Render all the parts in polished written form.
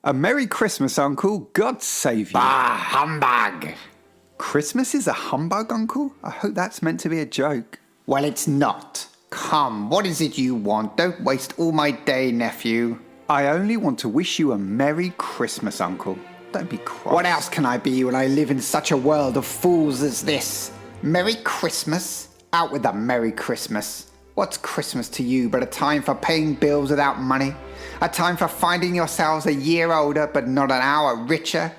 A Merry Christmas, Uncle. God save you. Bah, humbug! Christmas is a humbug, Uncle? I hope that's meant to be a joke. Well, it's not. Come, what is it you want? Don't waste all my day, nephew. I only want to wish you a Merry Christmas, Uncle. Don't be cross. What else can I be when I live in such a world of fools as this? Merry Christmas? Out with the Merry Christmas. What's Christmas to you but a time for paying bills without money? A time for finding yourselves a year older but not an hour richer?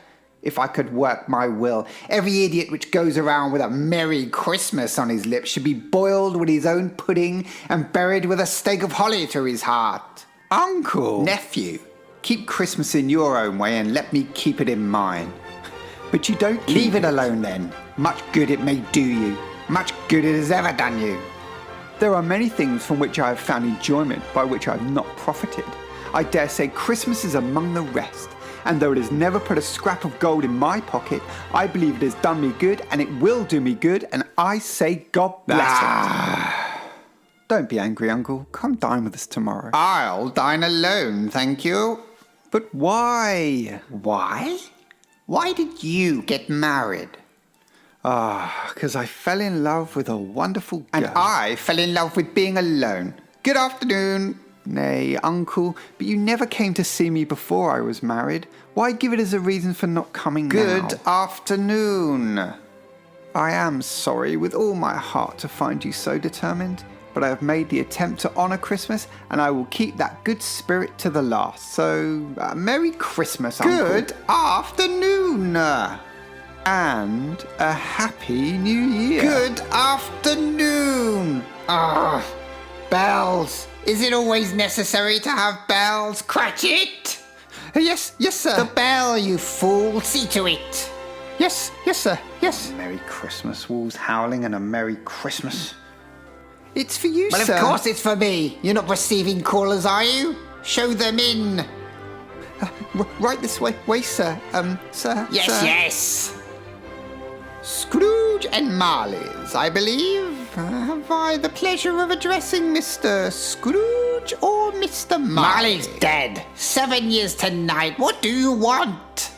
If I could work my will, every idiot which goes around with a Merry Christmas on his lips should be boiled with his own pudding and buried with a stake of holly through his heart. Uncle! Nephew, keep Christmas in your own way and let me keep it in mine. But you don't Leave it alone then. Much good it may do you. Much good it has ever done you. There are many things from which I have found enjoyment by which I have not profited. I dare say Christmas is among the rest. And though it has never put a scrap of gold in my pocket, I believe it has done me good and it will do me good, and I say God bless it. Don't be angry, Uncle. Come dine with us tomorrow. I'll dine alone, thank you. But why? Why? Why did you get married? Because I fell in love with a wonderful girl. And I fell in love with being alone. Good afternoon. Nay, Uncle, but you never came to see me before I was married. Why give it as a reason for not coming now? Good afternoon. I am sorry with all my heart to find you so determined, but I have made the attempt to honour Christmas, and I will keep that good spirit to the last. So, Merry Christmas, Uncle. Good afternoon. And a Happy New Year. Good afternoon. Bells. Is it always necessary to have bells? Cratchit! Yes, sir. The bell, you fool. See to it. Yes, sir. Yes. Merry Christmas. Wolves howling and a Merry Christmas. It's for you, Well, sir. of course it's for me. You're not receiving callers, are you? Show them in. Right this way, sir. Sir. Yes, sir. yes. Scrooge and Marley's, I believe. Have I the pleasure of addressing Mr. Scrooge or Mr. Marley? Marley's dead. 7 years tonight. What do you want?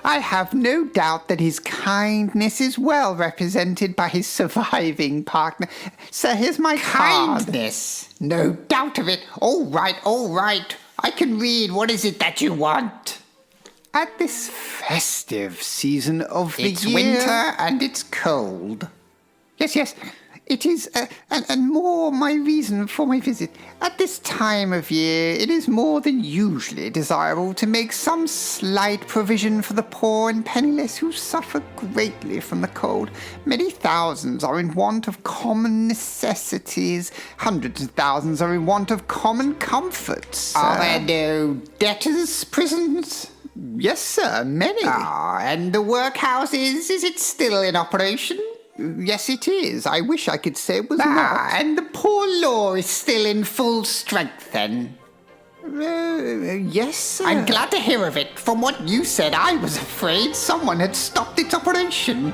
I have no doubt that his kindness is well represented by his surviving partner. Sir, here's my card. Kindness? No doubt of it. All right. I can read. What is it that you want? At this festive season of the It's year... winter and it's cold. Yes. It is, and more my reason for my visit. At this time of year, it is more than usually desirable to make some slight provision for the poor and penniless who suffer greatly from the cold. Many thousands are in want of common necessities. Hundreds of thousands are in want of common comforts. Are there no debtors' prisons? Yes, sir, many. And the workhouses, is it still in operation? Yes, it is. I wish I could say it was not. And the poor law is still in full strength then? Yes, sir. I'm glad to hear of it. From what you said, I was afraid someone had stopped its operation.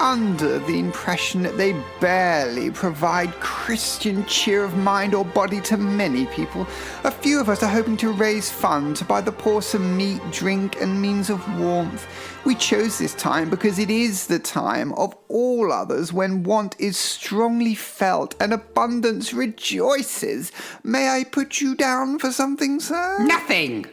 Under the impression that they barely provide Christian cheer of mind or body to many people, a few of us are hoping to raise funds to buy the poor some meat, drink, and means of warmth. We chose this time because it is the time of all others when want is strongly felt and abundance rejoices. May I put you down for something, sir? Nothing!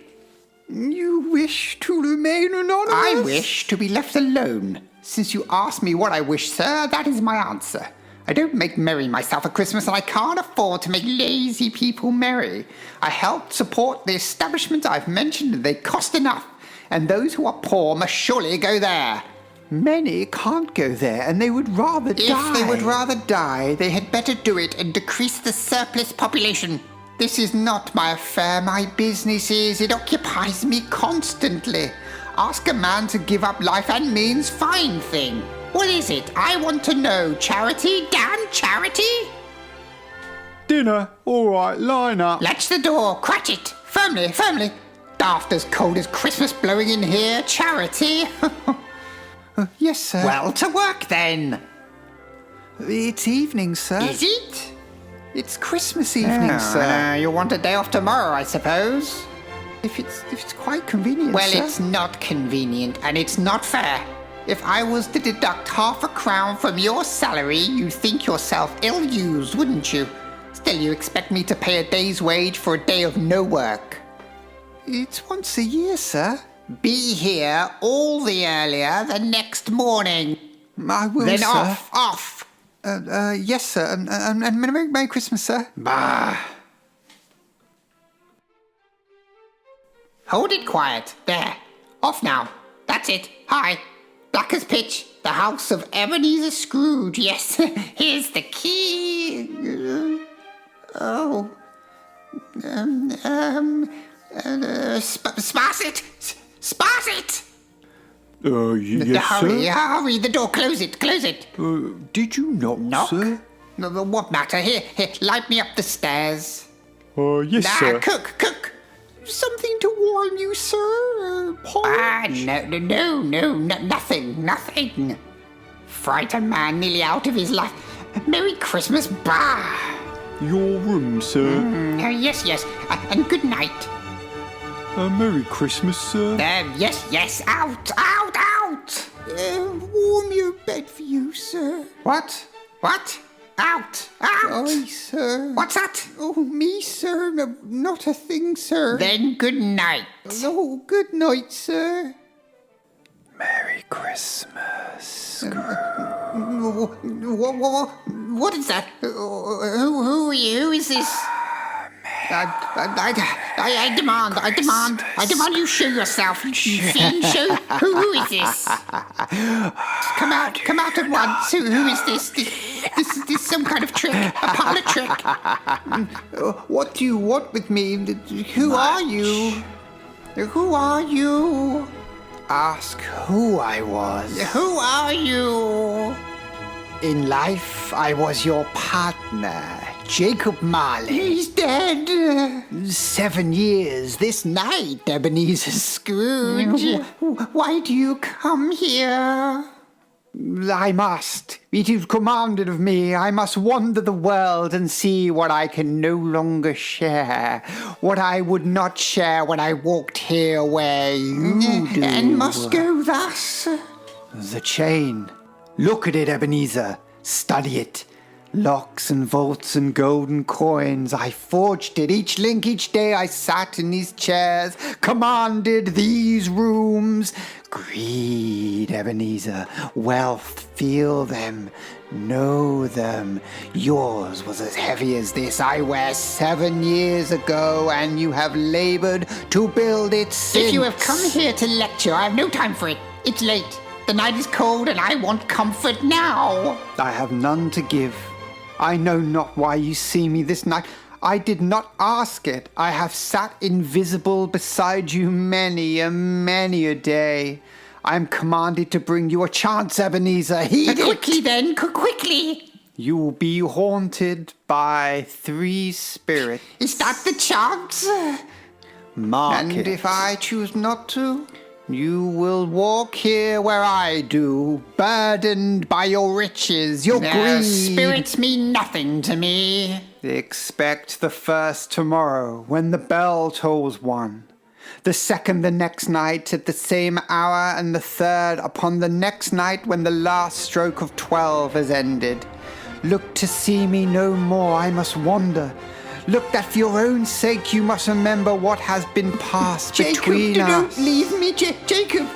You wish to remain anonymous? I wish to be left alone. Since you asked me what I wish, sir, that is my answer. I don't make merry myself at Christmas, and I can't afford to make lazy people merry. I help support the establishments I've mentioned, and they cost enough. And those who are poor must surely go there. Many can't go there, and they would rather die. If they would rather die, they had better do it and decrease the surplus population. This is not my affair. My business is. It occupies me constantly. Ask a man to give up life and means fine thing. What is it? I want to know. Charity? Damn charity? Dinner. All right, line up. Latch the door. Cratchit. Firmly. Daft as cold as Christmas blowing in here. Charity? Yes, sir. Well, to work then. It's evening, sir. Is it? It's Christmas evening, Oh, sir. you'll want a day off tomorrow, I suppose. if it's quite convenient, Well, sir. it's not convenient, and it's not fair. If I was to deduct £0.50 from your salary, you'd think yourself ill-used, wouldn't you? Still, you expect me to pay a day's wage for a day of no work. It's once a year, sir. Be here all the earlier the next morning. I will, Then sir. off. Yes, sir. And Merry Christmas, sir. Bah. Hold it quiet. There. Off now. That's it. Hi. Black as pitch. The house of Ebenezer Scrooge. Yes. Here's the key. Sparse it. Sparse it. Yes, Hurry. The door. Close it. Did you knock, sir? What matter? Here. Light me up the stairs. Yes, sir. Cook. Something to warm you, sir? Porridge? No, nothing. Fright a man nearly out of his life. Merry Christmas, bah! Your room, sir. Yes, and good night. Merry Christmas, sir. Yes, out! Warm your bed for you, sir. What? Out! Aye, sir. What's that? Oh, me, sir? No, not a thing, sir. Then good night. Oh, good night, sir. Merry Christmas. What is that? Who are you? Who is this? I demand you show yourself. You fiend, show. Who is this? Come out at once. Who is this? This is some kind of trick, a parlor trick. What do you want with me? Who are you? Who are you? Ask who I was. Who are you? In life, I was your partner, Jacob Marley. He's dead. 7 years this night, Ebenezer Scrooge. Why do you come here? I must. It is commanded of me. I must wander the world and see what I can no longer share. What I would not share when I walked here where you do. And must go thus. The chain. Look at it, Ebenezer. Study it. Locks and vaults and golden coins. I forged it. Each link, each day I sat in these chairs, commanded these rooms. Greed, Ebenezer. Wealth, feel them. Know them. Yours was as heavy as this I wear 7 years ago, and you have labored to build it since. If you have come here to lecture, I have no time for it. It's late. The night is cold, and I want comfort now. I have none to give. I know not why you see me this night. I did not ask it. I have sat invisible beside you many a day. I am commanded to bring you a chance, Ebenezer. Heed it. Quickly then, quickly. You will be haunted by 3 spirits. Is that the chance? Mark And it. if I choose not to? You will walk here where I do, burdened by your riches, your greed. Spirits mean nothing to me. Expect the first tomorrow, when the bell tolls 1. The second the next night at the same hour, and the third upon the next night when the last stroke of 12 has ended. Look to see me no more, I must wander. Look that for your own sake you must remember what has been passed between us. Don't leave me, Jacob!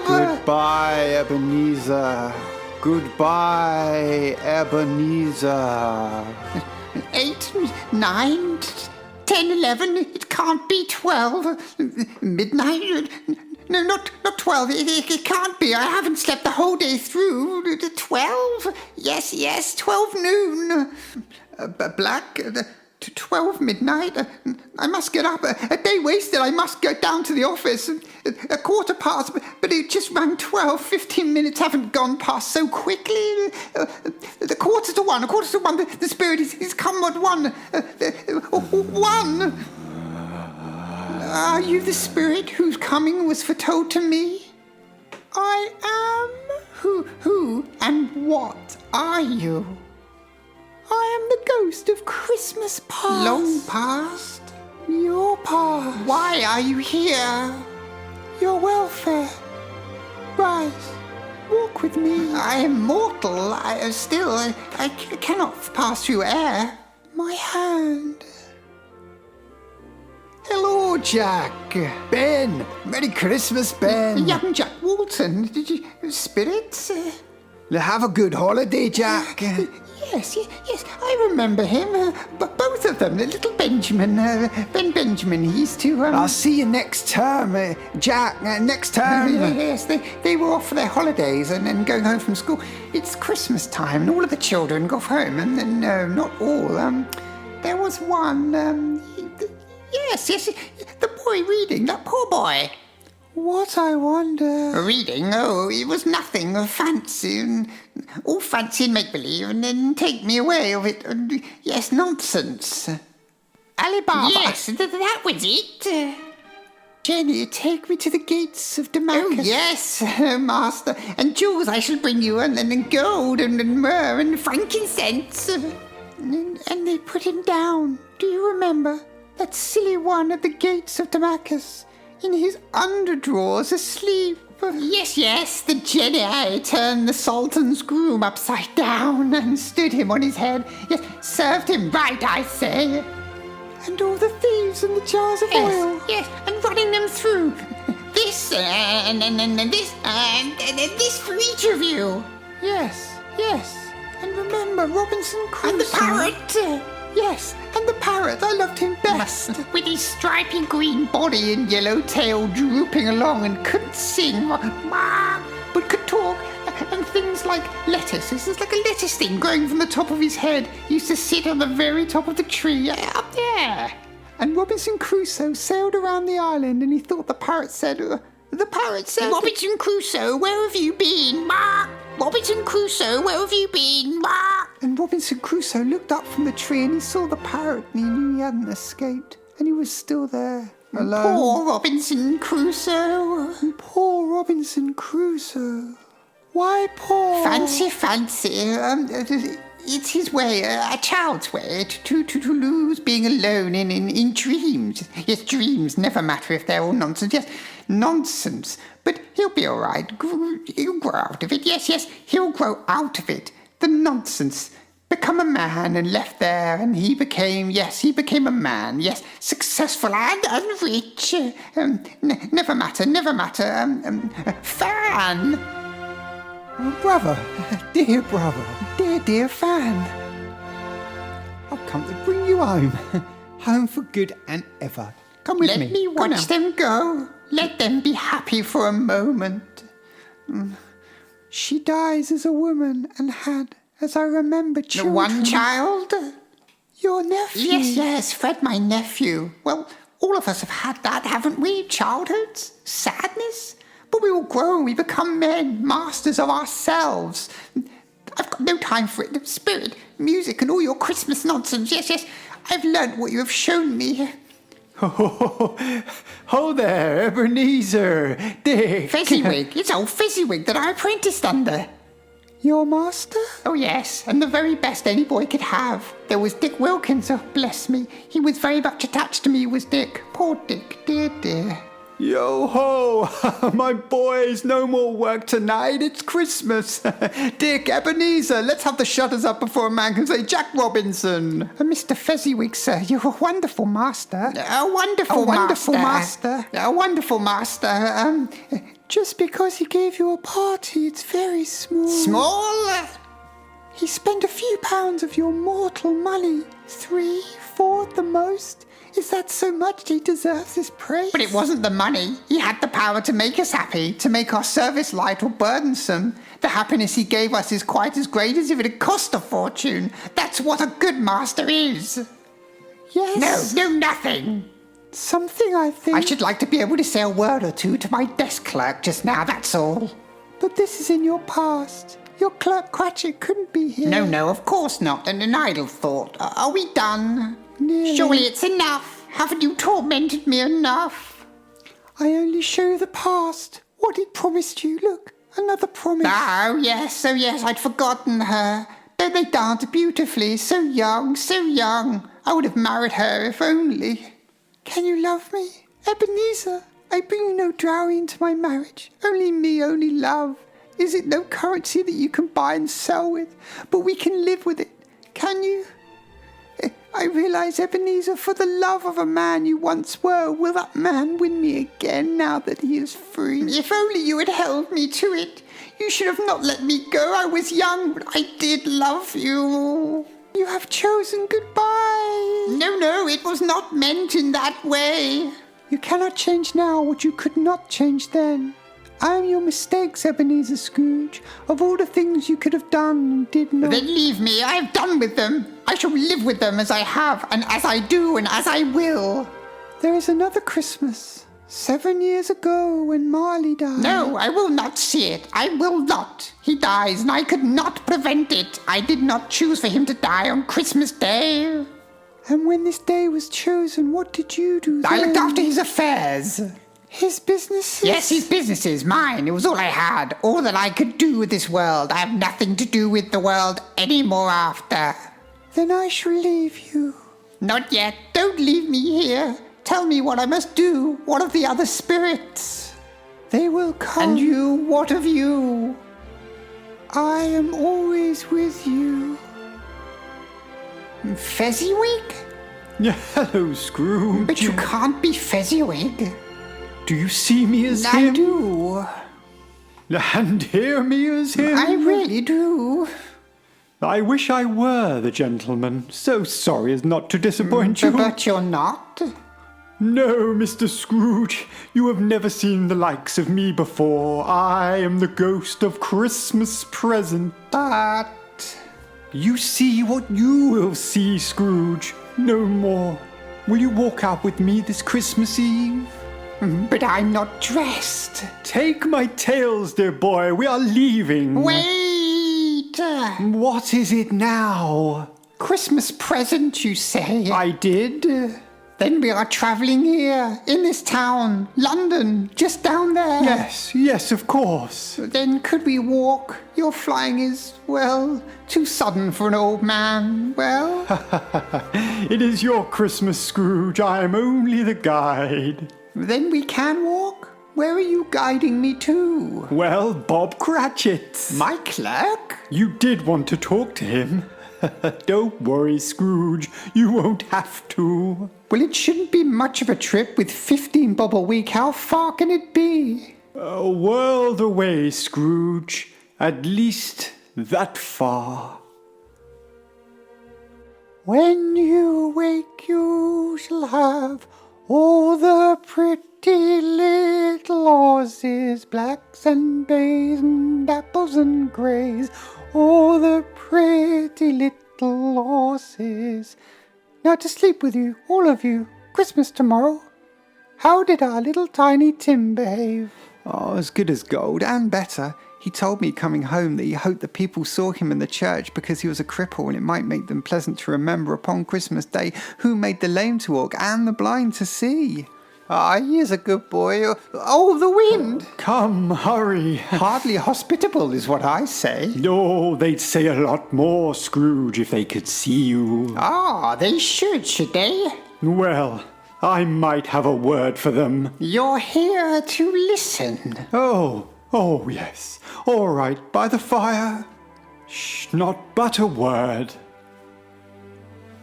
Goodbye, Ebenezer. Goodbye, Ebenezer. 8, 9, 10, 11. It can't be 12. Midnight. No, not 12. It can't be. I haven't slept the whole day through. 12? Yes, 12 noon. Black. 12 midnight. I must get up. A day wasted. I must go down to the office. A quarter past, but it just rang 12. 15 minutes haven't gone past so quickly. The quarter to one. The spirit is come at 1. 1. Are you the spirit whose coming was foretold to me? I am. Who and what are you? I am the ghost of Christmas past. Long past? Your past. Why are you here? Your welfare. Rise. Walk with me. I am mortal. I cannot pass through air. My hand. Hello, Jack. Ben. Merry Christmas, Ben. Young Jack Walton. Did you... Spirits? Have a good holiday, Jack. Yes, I remember him. But both of them, little Benjamin, Benjamin, he's to... I'll see you next term, Jack, next term. Yes, they were off for their holidays and going home from school. It's Christmas time and all of the children got home. And no, not all. There was one, yes, the boy reading, that poor boy. What, I wonder? Reading? Oh, it was nothing fancy, and all fancy and make-believe, and then take me away of it. Yes, nonsense. Alibaba. Yes, that was it. Jenny, take me to the gates of Damascus. Oh, yes, master. And jewels I shall bring you, and gold, and myrrh, and frankincense. And they put him down. Do you remember? That silly one at the gates of Damascus. In his underdrawers, asleep. Yes, the Jedi turned the Sultan's groom upside down and stood him on his head. Yes, served him right, I say. And all the thieves and the jars of oil. Yes, and running them through. This, and this, and this for each of you. Yes. And remember Robinson Crusoe. And the parrot. Yes, and the parrot, I loved him best. With his stripy green body and yellow tail drooping along and couldn't sing, but could talk, and things like lettuce. This is like a lettuce thing growing from the top of his head. He used to sit on the very top of the tree, up there. And Robinson Crusoe sailed around the island and he thought the parrot said... Robinson Crusoe, where have you been? Robinson Crusoe, where have you been? And Robinson Crusoe looked up from the tree and he saw the parrot and he knew he hadn't escaped. And he was still there, alone. Poor Robinson Crusoe. Poor Robinson Crusoe. Why poor? Fancy. It's his way, a child's way, to lose being alone in dreams. Yes, dreams never matter if they're all nonsense. Yes, nonsense. But he'll be all right. He'll grow out of it. Yes, he'll grow out of it. The nonsense. Become a man and left there, and he became a man. Yes, successful and rich. Never matter. Fan. Brother, dear Fan. I've come to bring you home. Home for good and ever. Come with me. Let me watch them go. Let them be happy for a moment. She dies as a woman and had, as I remember, children. One child? Your nephew? Yes, Fred, my nephew. Well, all of us have had that, haven't we? Childhoods? Sadness? But we all grow and we become men, masters of ourselves. I've got no time for it. Spirit, music, and all your Christmas nonsense. Yes, I've learnt what you have shown me. Oh there, Ebenezer, Dick. Fezziwig. It's old Fezziwig that I apprenticed under. Your master? Oh, yes, and the very best any boy could have. There was Dick Wilkins, oh, bless me. He was very much attached to me, was Dick. Poor Dick, dear. Yo-ho! My boys, no more work tonight. It's Christmas. Dick, Ebenezer, let's have the shutters up before a man can say Jack Robinson. Mr. Fezziwig, sir, you're a wonderful master. A wonderful master. A wonderful master. Just because he gave you a party, it's very small. Small? He spent a few pounds of your mortal money. 3, 4 at the most. Is that so much he deserves his praise? But it wasn't the money. He had the power to make us happy, to make our service light or burdensome. The happiness he gave us is quite as great as if it had cost a fortune. That's what a good master is. Yes. No, nothing. Something, I think. I should like to be able to say a word or two to my desk clerk just now, that's all. But this is in your past. Your clerk Cratchit couldn't be here. No, of course not. And an idle thought. Are we done? Nearly. Surely it's enough. Haven't you tormented me enough? I only show you the past. What he'd promised you. Look, another promise. Oh, yes, I'd forgotten her. They danced beautifully. So young. I would have married her if only. Can you love me? Ebenezer, I bring no dowry into my marriage. Only me, only love. Is it no currency that you can buy and sell with? But we can live with it. Can you? I realize, Ebenezer, for the love of a man you once were, will that man win me again now that he is free? If only you had held me to it. You should have not let me go. I was young, but I did love you. You have chosen goodbye. No, it was not meant in that way. You cannot change now what you could not change then. I am your mistakes, Ebenezer Scrooge. Of all the things you could have done and did not. Then leave me. I have done with them. I shall live with them as I have, and as I do, and as I will. There is another Christmas. 7 years ago when Marley died. No, I will not see it. I will not. He dies, and I could not prevent it. I did not choose for him to die on Christmas Day. And when this day was chosen, what did you do then? I looked after his affairs. His businesses? Yes, his businesses, mine. It was all I had, all that I could do with this world. I have nothing to do with the world any more after. Then I shall leave you. Not yet. Don't leave me here. Tell me what I must do. What of the other spirits? They will come. And you, what of you? I am always with you. Fezziwig? Hello, Scrooge. But you can't be Fezziwig. Do you see me as him? I do. And hear me as him? I really do. I wish I were the gentleman. So sorry as not to disappoint you. But you're not? No, Mr. Scrooge. You have never seen the likes of me before. I am the ghost of Christmas present. But... You see what you will see, Scrooge. No more. Will you walk out with me this Christmas Eve? But I'm not dressed. Take my tails, dear boy. We are leaving. Wait! What is it now? Christmas present, you say? I did. Then we are travelling here, in this town, London, just down there. Yes, of course. Then could we walk? Your flying is, well, too sudden for an old man. Well... It is your Christmas, Scrooge. I am only the guide. Then we can walk? Where are you guiding me to? Well, Bob Cratchit. My clerk? You did want to talk to him. Don't worry, Scrooge. You won't have to. Well, it shouldn't be much of a trip with 15 bob a week. How far can it be? A world away, Scrooge. At least that far. When you wake, you shall have all the pretty little horses, blacks and bays and apples and greys, all the pretty little horses. Now to sleep with you, all of you, Christmas tomorrow. How did our little tiny Tim behave? Oh, as good as gold, and better. He told me coming home that he hoped the people saw him in the church because he was a cripple and it might make them pleasant to remember upon Christmas Day who made the lame to walk and the blind to see. Ah, he is a good boy. Oh, the wind! Come, hurry. Hardly hospitable is what I say. No, they'd say a lot more, Scrooge, if they could see you. Ah, they should they? Well, I might have a word for them. You're here to listen. Oh, yes. All right, by the fire. Shh, not but a word.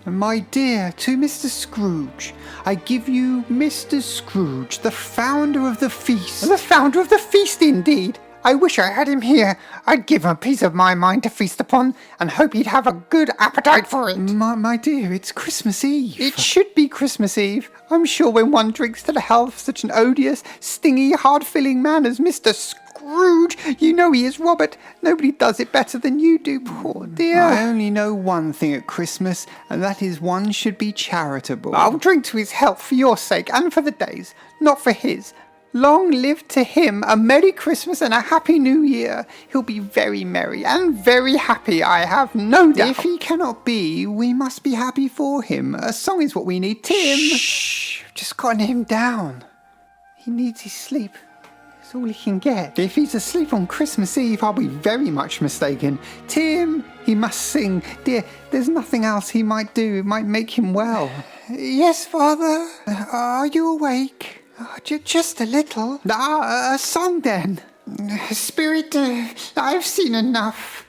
My dear, to Mr. Scrooge, I give you Mr. Scrooge, the founder of the feast. The founder of the feast, indeed. I wish I had him here. I'd give him a piece of my mind to feast upon, and hope he'd have a good appetite for it. My dear, it's Christmas Eve. It should be Christmas Eve. I'm sure when one drinks to the health of such an odious, stingy, hard-filling man as Mr. Scrooge, you know he is Robert. Nobody does it better than you do, poor dear. I only know one thing at Christmas, and that is one should be charitable. I'll drink to his health for your sake and for the day's, not for his. Long live to him a Merry Christmas and a Happy New Year. He'll be very merry and very happy, I have no doubt. If he cannot be, we must be happy for him. A song is what we need. Tim! Shh! Just gotten him down. He needs his sleep. It's all he can get. If he's asleep on Christmas Eve, I'll be very much mistaken. Tim, he must sing. Dear, there's nothing else he might do. It might make him well. Yes, Father. Are you awake? Just a little. A song then. Spirit, I've seen enough.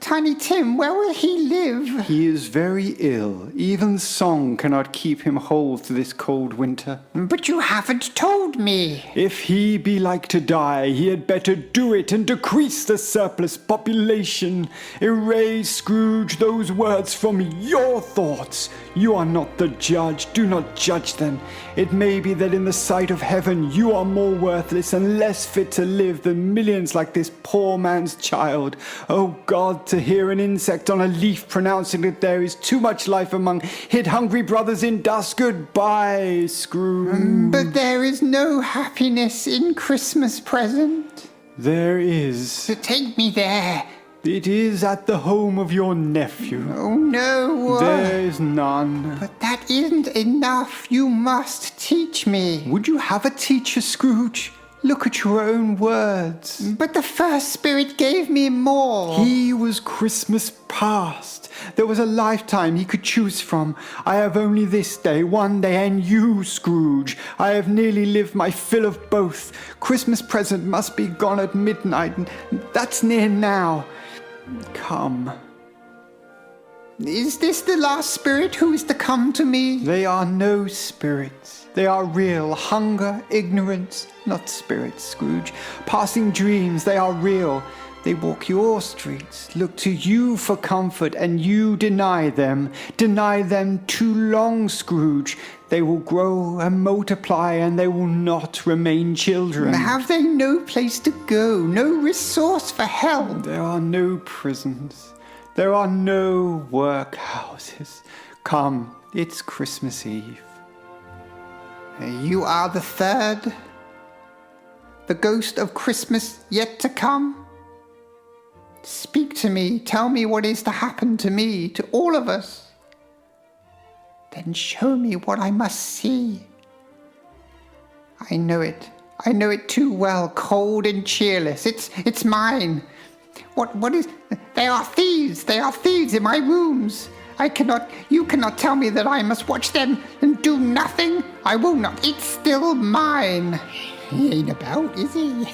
Tiny Tim, where will he live? He is very ill. Even song cannot keep him whole through this cold winter. But you haven't told me. If he be like to die, he had better do it and decrease the surplus population. Erase, Scrooge, those words from your thoughts. You are not the judge. Do not judge them. It may be that in the sight of heaven you are more worthless and less fit to live than millions like this poor man's child. Oh God, to hear an insect on a leaf pronouncing that there is too much life among hid hungry brothers in dust. Goodbye, Scrooge. But there is no happiness in Christmas present. There is. So take me there. It is at the home of your nephew. Oh no. There is none. But that isn't enough. You must teach me. Would you have a teacher, Scrooge? Look at your own words. But the first spirit gave me more. He was Christmas past. There was a lifetime he could choose from. I have only this day, one day, and you, Scrooge. I have nearly lived my fill of both. Christmas present must be gone at midnight, and that's near now. Come. Is this the last spirit who is to come to me? They are no spirits. They are real. Hunger, ignorance, not spirits, Scrooge. Passing dreams, they are real. They walk your streets, look to you for comfort, and you deny them. Deny them too long, Scrooge. They will grow and multiply, and they will not remain children. Have they no place to go, no resource for help? There are no prisons. There are no workhouses. Come, it's Christmas Eve. You are the third? The ghost of Christmas yet to come? Speak to me, tell me what is to happen to me, to all of us. Then show me what I must see. I know it too well, cold and cheerless. It's mine. What is, they are thieves in my rooms. You cannot tell me that I must watch them and do nothing. I will not, it's still mine. He ain't about, is he?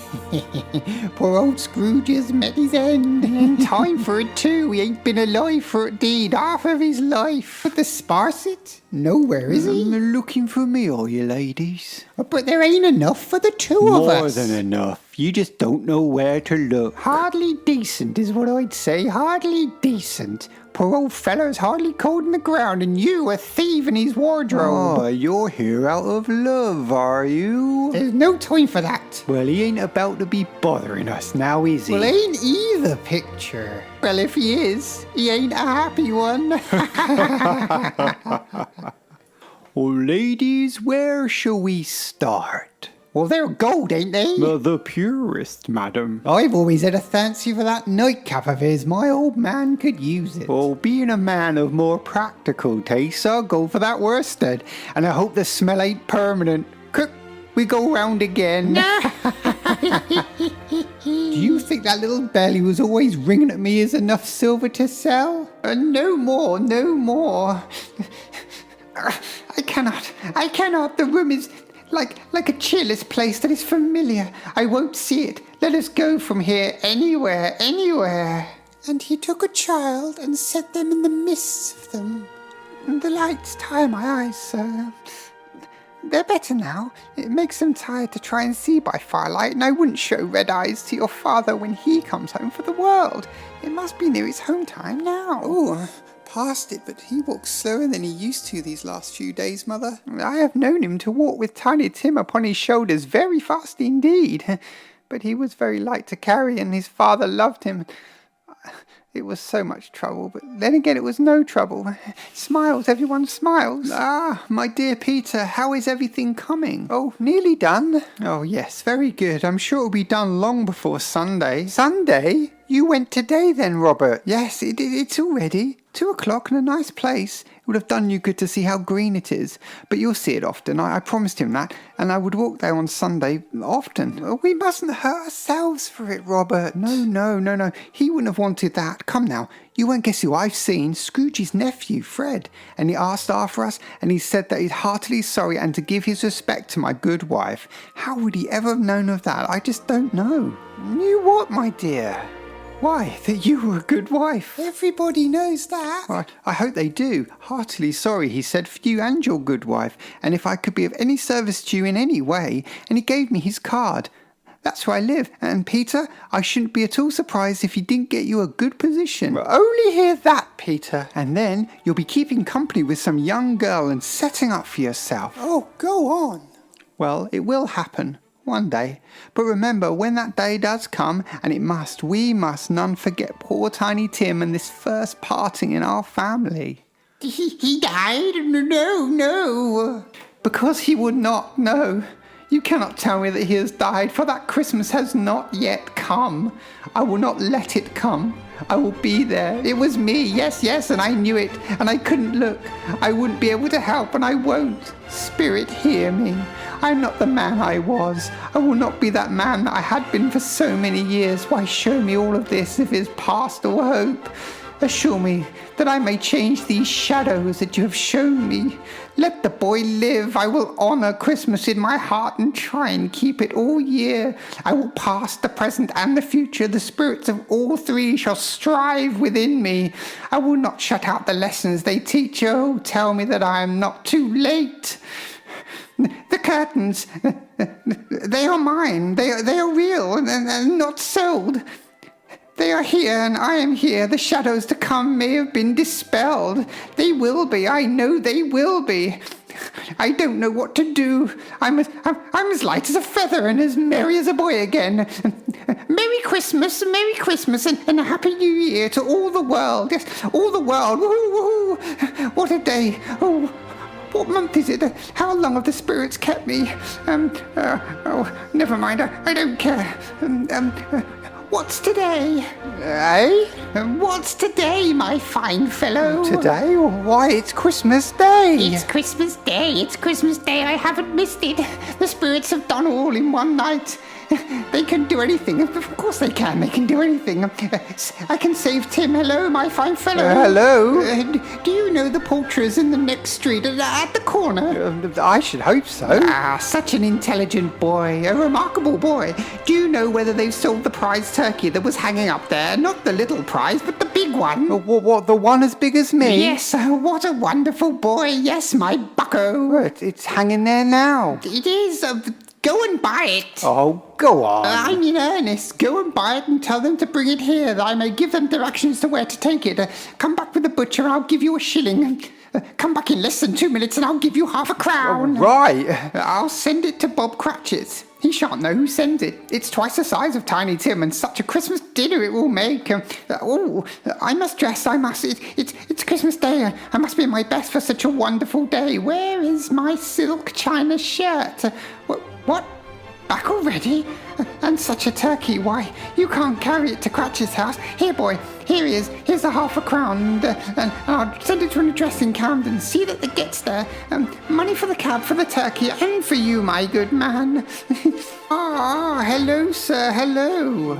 Poor old Scrooge has met his end. And time for it too. He ain't been alive for indeed half of his life. But the Sparsit? Nowhere, is he? Looking for me, are you, ladies? But there ain't enough for the two of us. More than enough. You just don't know where to look. Hardly decent is what I'd say. Hardly decent. Poor old feller's hardly cold in the ground, and you a thief in his wardrobe. Oh, you're here out of love, are you? There's no time for that. Well, he ain't about to be bothering us now, is he? Well, ain't either picture. Well, if he is, he ain't a happy one. Well, ladies, where shall we start? Well, they're gold, ain't they? The purest, madam. I've always had a fancy for that nightcap of his. My old man could use it. Well, being a man of more practical tastes, I'll go for that worsted. And I hope the smell ain't permanent. Quick, we go round again. Do you think that little belly was always ringing at me as enough silver to sell? No more, no more. I cannot. The room is like a cheerless place that is familiar. I won't see it. Let us go from here anywhere. And he took a child and set them in the midst of them. The lights tire my eyes, sir. They're better now. It makes them tired to try and see by firelight, and I wouldn't show red eyes to your father when he comes home for the world. It must be near his home time now. Oh, past it, but he walks slower than he used to these last few days, Mother. I have known him to walk with Tiny Tim upon his shoulders very fast indeed. But he was very light to carry, and his father loved him. It was so much trouble, but then again it was no trouble. Smiles, everyone smiles. Ah, my dear Peter, how is everything coming? Oh, nearly done. Oh, yes, very good. I'm sure it'll be done long before Sunday. Sunday? You went today then, Robert? Yes, it's all ready. 2 o'clock in a nice place. It would have done you good to see how green it is. But you'll see it often. I promised him that, and I would walk there on Sunday often. We mustn't hurt ourselves for it, Robert. No. He wouldn't have wanted that. Come now, you won't guess who I've seen. Scrooge's nephew, Fred. And he asked after us, and he said that he's heartily sorry and to give his respect to my good wife. How would he ever have known of that? I just don't know. Knew what, my dear? Why, that you were a good wife. Everybody knows that. Well, I hope they do. Heartily sorry, he said, for you and your good wife, and if I could be of any service to you in any way, and he gave me his card. That's where I live, and Peter, I shouldn't be at all surprised if he didn't get you a good position. Well, only hear that, Peter. And then you'll be keeping company with some young girl and setting up for yourself. Oh, go on. Well, it will happen. One day. But remember, when that day does come, and we must none forget poor Tiny Tim and this first parting in our family. He died? No. Because he would not, no. You cannot tell me that he has died, for that Christmas has not yet come. I will not let it come. I will be there. It was me, yes, and I knew it, and I couldn't look. I wouldn't be able to help, and I won't. Spirit, hear me. I'm not the man I was. I will not be that man that I had been for so many years. Why show me all of this if it's past all hope? Assure me that I may change these shadows that you have shown me. Let the boy live. I will honour Christmas in my heart and try and keep it all year. I will past, the present, and the future. The spirits of all three shall strive within me. I will not shut out the lessons they teach. Oh, tell me that I am not too late. The curtains, they are mine. They are real and not sold. They are here, and I am here. The shadows to come may have been dispelled. They will be. I know they will be. I don't know what to do. I'm as light as a feather and as merry as a boy again. Merry Christmas, and a Happy New Year to all the world. Yes, all the world. Woo-hoo, woo-hoo. What a day. Oh, what month is it? How long have the spirits kept me? Never mind. I don't care. What's today? Eh? What's today, my fine fellow? Today? Why, it's Christmas Day. It's Christmas Day. I haven't missed it. The spirits have done all in one night. They can do anything. Of course they can. They can do anything. I can save Tim. Hello, my fine fellow. Hello. Do you know the poulterers in the next street at the corner? I should hope so. Such an intelligent boy. A remarkable boy. Do you know whether they've sold the prize turkey that was hanging up there? Not the little prize, but the big one. What, the one as big as me? Yes, what a wonderful boy. Yes, my bucko. It's hanging there now. It is. Go and buy it. Oh, go on. I'm in earnest. Go and buy it and tell them to bring it here, that I may give them directions to where to take it. Come back with the butcher, I'll give you a shilling. Come back in less than 2 minutes and I'll give you half a crown. Right. I'll send it to Bob Cratchit's. He shan't know who sends it. It's twice the size of Tiny Tim, and such a Christmas dinner it will make. I must dress, I must. It's Christmas Day. I must be in my best for such a wonderful day. Where is my silk china shirt? What? Back already? And such a turkey. Why, you can't carry it to Cratchit's house. Here, boy, here he is. Here's a half a crown, and I'll send it to an address in Camden. See that it gets there. Money for the cab, for the turkey, and for you, my good man. Hello, sir, hello.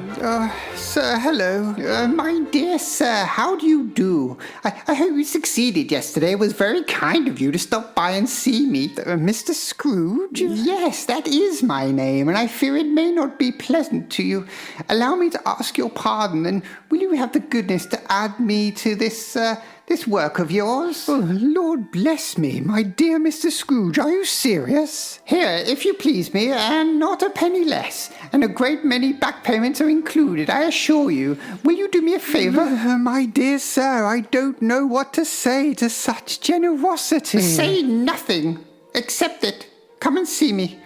Sir, hello. My dear sir, how do you do? I hope you succeeded yesterday. It was very kind of you to stop by and see me. Mr. Scrooge? Yes, that is my name, and I fear it may not be pleasant to you. Allow me to ask your pardon, and will you have the goodness to add me to this work of yours? Oh, Lord bless me, my dear Mr. Scrooge, are you serious? Here, if you please me, and not a penny less, and a great many back payments are included, I assure you. Will you do me a favour? My dear sir, I don't know what to say to such generosity. Say nothing. Accept it. Come and see me.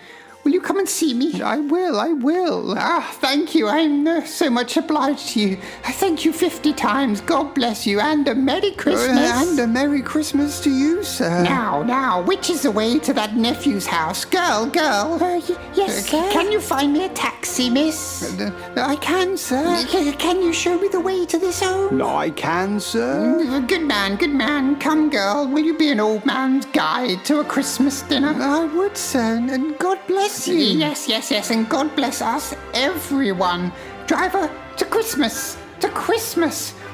Will you come and see me? I will. Thank you. I'm so much obliged to you. I thank you 50 times. God bless you, and a Merry Christmas. And a Merry Christmas to you, sir. Now, which is the way to that nephew's house? Girl. Yes, sir? Can you find me a taxi, miss? I can, sir. Can you show me the way to this home? I can, sir. Good man. Come, girl. Will you be an old man's guide to a Christmas dinner? I would, sir, and God bless you. Yes, and God bless us, everyone. Driver, to Christmas.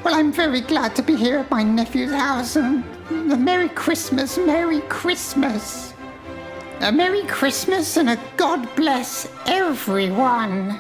Well, I'm very glad to be here at my nephew's house. Merry Christmas. A Merry Christmas and a God bless everyone.